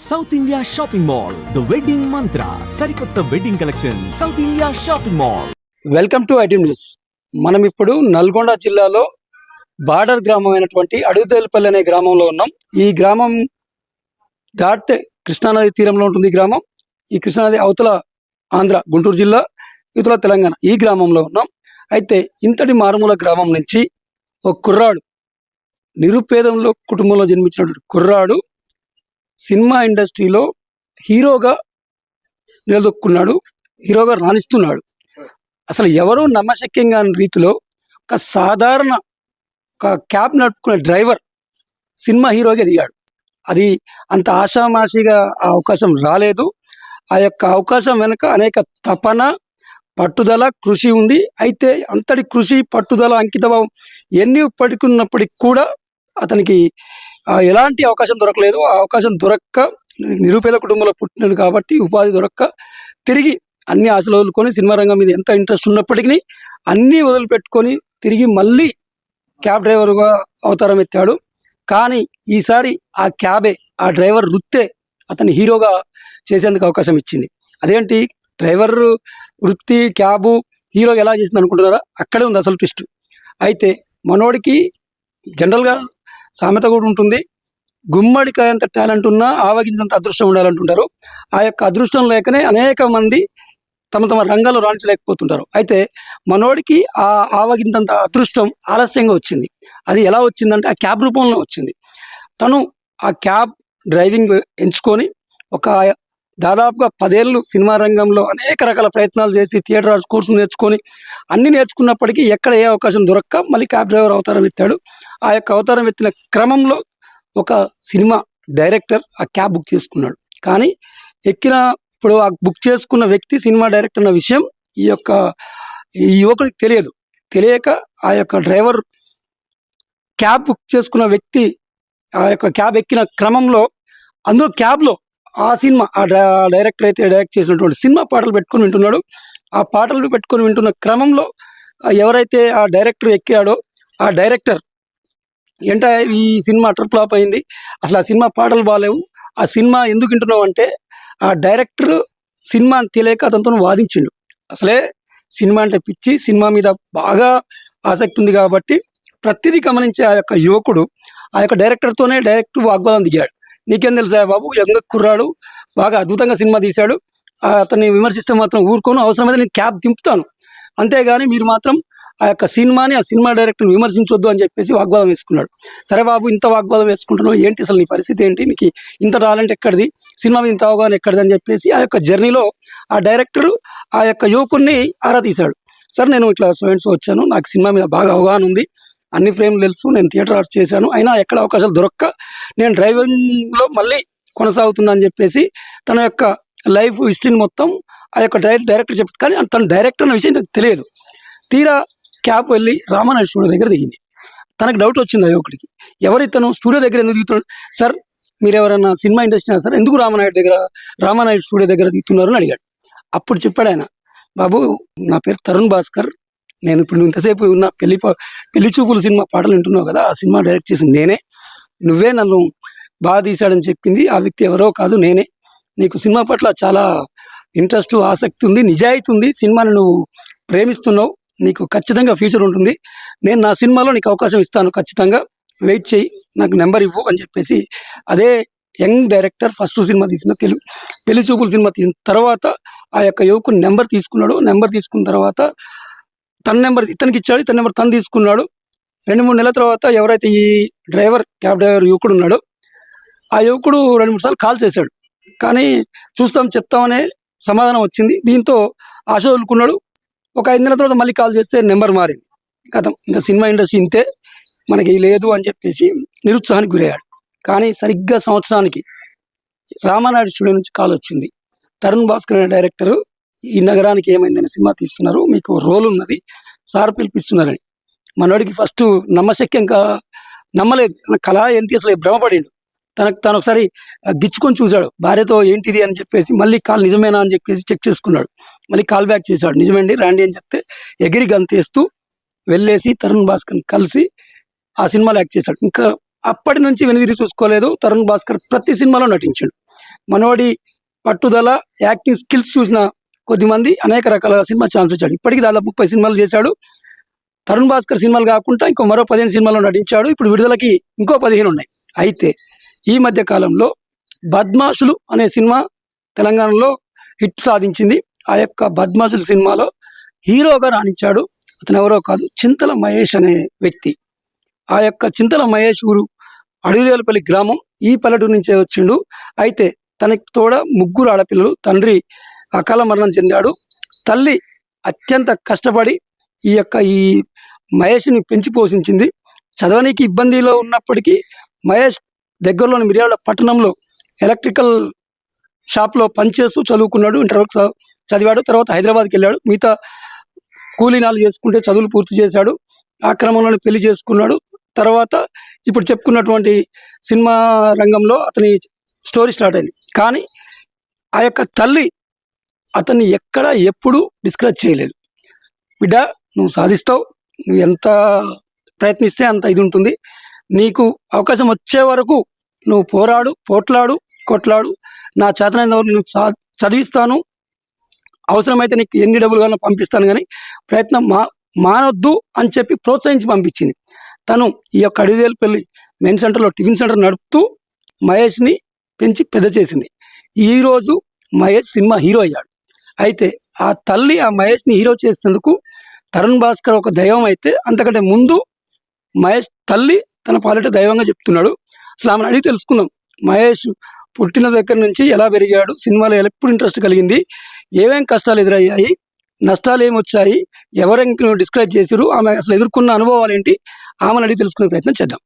South India shopping mall the wedding మంత్ర సరికొత్త wedding collection south India shopping mall. Welcome to IT news. మనం ఇప్పుడు నల్గొండ జిల్లాలో border గ్రామం అయినటువంటి అడుగుదేలపల్లి అనే గ్రామంలో ఉన్నాం. ఈ గ్రామం దాటితే కృష్ణానది తీరంలో ఉంటుంది. ఈ గ్రామం ఈ కృష్ణానది అవతల ఆంధ్ర గుంటూరు జిల్లా, ఇవతల తెలంగాణ. ఈ గ్రామంలో ఉన్నాం. అయితే ఇంతటి మారుమూల గ్రామం నుంచి ఒక కుర్రాడు, నిరుపేదంలో కుటుంబంలో జన్మించినటువంటి కుర్రాడు సినిమా ఇండస్ట్రీలో హీరోగా నిలదొక్కున్నాడు, హీరోగా రాణిస్తున్నాడు. అసలు ఎవరూ నమ్మశక్యం కాని రీతిలో ఒక సాధారణ క్యాబ్ నడుపుకునే డ్రైవర్ సినిమా హీరోగా ఎదిగాడు. అది అంత ఆషామాషిగా ఆ అవకాశం రాలేదు. ఆ యొక్క అవకాశం వెనుక అనేక తపన, పట్టుదల, కృషి ఉంది. అయితే అంతటి కృషి, పట్టుదల, అంకితభావం ఎన్ని పట్టుకున్నప్పటికి కూడా అతనికి ఎలాంటి అవకాశం దొరకలేదు. ఆ అవకాశం దొరక్క, నిరుపేద కుటుంబంలో పుట్టినాడు కాబట్టి ఉపాధి దొరక్క తిరిగి అన్ని ఆశలు వదులుకొని సినిమా రంగం మీద ఎంత ఇంట్రెస్ట్ ఉన్నప్పటికీ అన్నీ వదిలిపెట్టుకొని తిరిగి మళ్ళీ క్యాబ్ డ్రైవర్గా అవతారం ఎత్తాడు. కానీ ఈసారి ఆ క్యాబే, ఆ డ్రైవర్ వృత్తే అతని హీరోగా చేసేందుకు అవకాశం ఇచ్చింది. అదేంటి, డ్రైవర్ వృత్తి క్యాబు హీరోగా ఎలా చేసింది అనుకుంటున్నారా? అక్కడే ఉంది అసలు ట్విస్ట్. అయితే మనోడికి జనరల్గా సామెత కూడా ఉంటుంది, గుమ్మడికాయ అంత టాలెంట్ ఉన్నా ఆవగించంత అదృష్టం ఉండాలంటుంటారు. ఆ యొక్క అదృష్టం లేకనే అనేక మంది తమ తమ రంగాల్లో రాణించలేకపోతుంటారు. అయితే మనోడికి ఆ ఆవగింతంత అదృష్టం ఆలస్యంగా వచ్చింది. అది ఎలా వచ్చిందంటే ఆ క్యాబ్ రూపంలో వచ్చింది. తను ఆ క్యాబ్ డ్రైవింగ్ ఎంచుకొని ఒక దాదాపుగా 10 ఏళ్ళు సినిమా రంగంలో అనేక రకాల ప్రయత్నాలు చేసి థియేటర్ ఆర్ట్స్ కోర్సులు నేర్చుకొని అన్ని నేర్చుకున్నప్పటికీ ఎక్కడ ఏ అవకాశం దొరక్క మళ్ళీ క్యాబ్ డ్రైవర్ అవతారం ఎత్తాడు. ఆ యొక్క అవతారం ఎత్తిన క్రమంలో ఒక సినిమా డైరెక్టర్ ఆ క్యాబ్ బుక్ చేసుకున్నాడు. కానీ ఇప్పుడు ఆ బుక్ చేసుకున్న వ్యక్తి సినిమా డైరెక్టర్ అన్న విషయం ఈ యువకుడికి తెలియక ఆ యొక్క డ్రైవర్ క్యాబ్ బుక్ చేసుకున్న వ్యక్తి ఆ యొక్క క్యాబ్ ఎక్కిన క్రమంలో అందులో క్యాబ్లో ఆ సినిమా డైరెక్టర్ అయితే డైరెక్ట్ చేసినటువంటి సినిమా పాటలు పెట్టుకొని వింటున్నాడు. ఆ పాటలు పెట్టుకొని వింటున్న క్రమంలో ఎవరైతే ఆ డైరెక్టర్ ఎక్కాడో ఆ డైరెక్టర్ ఈ సినిమా అటర్ ఫ్లాప్ అయింది, అసలు ఆ సినిమా పాటలు బాగాలేవు, ఆ సినిమా ఎందుకు వింటున్నావు అంటే ఆ డైరెక్టర్ సినిమా తెలియక అతనితో వాదించిండు. అసలే సినిమా అంటే పిచ్చి, సినిమా మీద బాగా ఆసక్తి ఉంది కాబట్టి ప్రతిదీ గమనించే ఆ యొక్క యువకుడు ఆ యొక్క డైరెక్టర్తోనే డైరెక్ట్ వాగ్వాదం దిగాడు. నీకేం తెలుసా బాబు, యంగ్ కుర్రాడు బాగా అద్భుతంగా సినిమా తీశాడు, అతన్ని విమర్శిస్తే మాత్రం ఊరుకోను, అవసరమైతే నేను క్యాబ్ దింపుతాను, అంతేగాని మీరు మాత్రం ఆ యొక్క సినిమాని, ఆ సినిమా డైరెక్టర్ని విమర్శించొద్దు అని చెప్పేసి వాగ్వాదం వేసుకున్నాడు. సరే బాబు, ఇంత వాగ్వాదం వేసుకుంటున్నావు ఏంటి, అసలు నీ పరిస్థితి ఏంటి, నీకు ఇంత టాలెంట్ ఎక్కడిది, సినిమా మీద ఇంత అవగాహన ఎక్కడిది అని చెప్పేసి ఆ యొక్క జర్నీలో ఆ డైరెక్టరు ఆ యొక్క యువకుడిని ఆరా తీశాడు. సరే, నేను ఇట్లా స్టూడెంట్స్ వచ్చాను, నాకు సినిమా మీద బాగా అవగాహన ఉంది, అన్ని ఫ్రేమ్లు తెలుసు, నేను థియేటర్ ఆర్ట్స్ చేశాను, అయినా ఎక్కడ అవకాశాలు దొరక్క నేను డ్రైవింగ్లో మళ్ళీ కొనసాగుతున్నా అని చెప్పేసి తన యొక్క లైఫ్ హిస్టరీని మొత్తం ఆ యొక్క డైరెక్టర్ చెప్తాను. కానీ తన డైరెక్టర్ అన్న విషయం నాకు తెలియదు. తీరా క్యాబ్ వెళ్ళి రామానాయుడు స్టూడియో దగ్గర దిగింది. తనకు డౌట్ వచ్చింది ఆ యువకుడికి, ఎవరితను స్టూడియో దగ్గర ఎందుకు దిగుతున్నాడు, సార్ మీరు ఎవరైనా సినిమా ఇండస్ట్రీ సార్, ఎందుకు రామానాయుడు స్టూడియో దగ్గర దిగుతున్నారు అని అడిగాడు. అప్పుడు చెప్పాడు ఆయన, బాబు నా పేరు తరుణ్ భాస్కర్, నేను ఇప్పుడు ఇంతసేపు ఉన్న పెళ్లి చూపులు సినిమా పాటలు వింటున్నావు కదా, ఆ సినిమా డైరెక్ట్ చేసింది నేనే, నువ్వే నన్ను బాగా తీశాడని చెప్పింది ఆ వ్యక్తి ఎవరో కాదు నేనే, నీకు సినిమా పట్ల చాలా ఇంట్రెస్ట్, ఆసక్తి ఉంది, నిజాయితీ ఉంది, సినిమాని నువ్వు ప్రేమిస్తున్నావు, నీకు ఖచ్చితంగా ఫ్యూచర్ ఉంటుంది, నేను నా సినిమాలో నీకు అవకాశం ఇస్తాను, ఖచ్చితంగా వెయిట్ చేయి, నాకు నెంబర్ ఇవ్వు అని చెప్పేసి అదే యంగ్ డైరెక్టర్ ఫస్ట్ సినిమా తీసిన పెళ్లి చూపులు సినిమా తీసిన తర్వాత ఆ యొక్క యువకుని నెంబర్ తీసుకున్నాడు. నెంబర్ తీసుకున్న తర్వాత తన నెంబర్ ఇతనికి ఇచ్చాడు, ఇతని నెంబర్ తను తీసుకున్నాడు. 2-3 నెలల తర్వాత ఎవరైతే ఈ క్యాబ్ డ్రైవర్ యువకుడు ఉన్నాడో ఆ యువకుడు 2-3 సార్లు కాల్ చేశాడు. కానీ చెప్తామనే సమాధానం వచ్చింది. దీంతో ఆశ వదులుకున్నాడు. ఒక 5 నెలల తర్వాత మళ్ళీ కాల్ చేస్తే నెంబర్ మారింది. ఇంకా సినిమా ఇండస్ట్రీ ఇంతే, మనకి లేదు అని చెప్పేసి నిరుత్సాహానికి గురయ్యాడు. కానీ సరిగ్గా సంవత్సరానికి రామానాయుడు స్టూడియో నుంచి కాల్ వచ్చింది, తరుణ్ భాస్కర్ అనే డైరెక్టరు ఈ నగరానికి ఏమైందని సినిమా తీస్తున్నారు, మీకు రోల్ ఉన్నది, సార్ పిలిపిస్తున్నారని. మనోడికి ఫస్ట్ నమ్మశక్యంగా నమ్మలేదు, కళ ఏంటి అసలు భ్రమపడిండు. తను ఒకసారి గిచ్చుకొని చూశాడు భార్యతో, ఏంటిది అని చెప్పేసి మళ్ళీ కాల్ నిజమేనా అని చెప్పేసి చెక్ చేసుకున్నాడు. మళ్ళీ కాల్ బ్యాక్ చేశాడు, నిజమేండి రండి అని చెప్తే ఎగిరి గంతేస్తూ వెళ్ళేసి తరుణ్ భాస్కర్ని కలిసి ఆ సినిమాలో యాక్ట్ చేశాడు. ఇంకా అప్పటి నుంచి వెనుదిరి చూసుకోలేదు. తరుణ్ భాస్కర్ ప్రతి సినిమాలో నటించాడు. మనోడి పట్టుదల, యాక్టింగ్ స్కిల్స్ చూసిన కొద్దిమంది అనేక రకాల సినిమా ఛాన్స్ ఇచ్చాడు. ఇప్పటికీ దాదాపు 30 సినిమాలు చేశాడు. తరుణ్ భాస్కర్ సినిమాలు కాకుండా ఇంకో మరో 15 సినిమాల్లో నటించాడు. ఇప్పుడు విడుదలకి ఇంకో 15 ఉన్నాయి. అయితే ఈ మధ్య కాలంలో బద్మాషులు అనే సినిమా తెలంగాణలో హిట్ సాధించింది. ఆ యొక్క బద్మాషులు సినిమాలో హీరోగా రాణించాడు. అతను ఎవరో కాదు, చింతల మహేష్ అనే వ్యక్తి. ఆ యొక్క చింతల మహేష్ ఊరు అడవిదేలపల్లి గ్రామం. ఈ పల్లెటూరు నుంచే వచ్చిండు. అయితే తనకి తోడ 3 ఆడపిల్లలు. తండ్రి అకాల మరణం చెందాడు. తల్లి అత్యంత కష్టపడి ఈ మహేష్ని పెంచి పోషించింది. చదవడానికి ఇబ్బందిలో ఉన్నప్పటికీ మహేష్ దగ్గరలోని మిర్యాల పట్టణంలో ఎలక్ట్రికల్ షాప్లో పనిచేస్తూ చదువుకున్నాడు. ఇంటర్ వరకు చదివాడు. తర్వాత హైదరాబాద్కి వెళ్ళాడు. మిగతా కూలీనాలు చేసుకుంటే చదువులు పూర్తి చేశాడు. ఆ క్రమంలోనే పెళ్లి చేసుకున్నాడు. తర్వాత ఇప్పుడు చెప్పుకున్నటువంటి సినిమా రంగంలో అతని స్టోరీ స్టార్ట్ అయింది. కానీ ఆ యొక్క తల్లి అతన్ని ఎక్కడ ఎప్పుడు డిస్కరేజ్ చేయలేదు. బిడ్డ, నువ్వు సాధిస్తావు, నువ్వు ఎంత ప్రయత్నిస్తే అంత ఇది ఉంటుంది, నీకు అవకాశం వచ్చే వరకు నువ్వు పోరాడు, కొట్లాడు, నా చేతనైన వరకు నువ్వు చదివిస్తాను, అవసరమైతే నీకు ఎన్ని డబ్బులు కావాలో పంపిస్తాను, కానీ ప్రయత్నం మానొద్దు అని చెప్పి ప్రోత్సహించి పంపించింది. తను ఈ యొక్క అడవిదేలపల్లి మెయిన్ సెంటర్లో టిఫిన్ సెంటర్ నడుపుతూ మహేష్ని పెంచి పెద్ద చేసింది. ఈరోజు మహేష్ సినిమా హీరో అయ్యాడు. అయితే ఆ తల్లి ఆ మహేష్ని హీరో చేసేందుకు తరుణ్ భాస్కర్ ఒక దైవం అయితే, అంతకంటే ముందు మహేష్ తల్లి తన పాలిట దైవంగా చెప్తున్నాడు. అసలు ఆమెను అడిగి తెలుసుకుందాం. మహేష్ పుట్టిన దగ్గర నుంచి ఎలా పెరిగాడు, సినిమాలో ఎప్పుడు ఇంట్రెస్ట్ కలిగింది, ఏమేం కష్టాలు ఎదురయ్యాయి, నష్టాలు ఏమొచ్చాయి, ఎవరెంకు డిస్క్రైబ్ చేశారు, ఆమె అసలు ఎదుర్కొన్న అనుభవాలు ఏంటి, ఆమెను అడిగి తెలుసుకునే ప్రయత్నం చేద్దాం.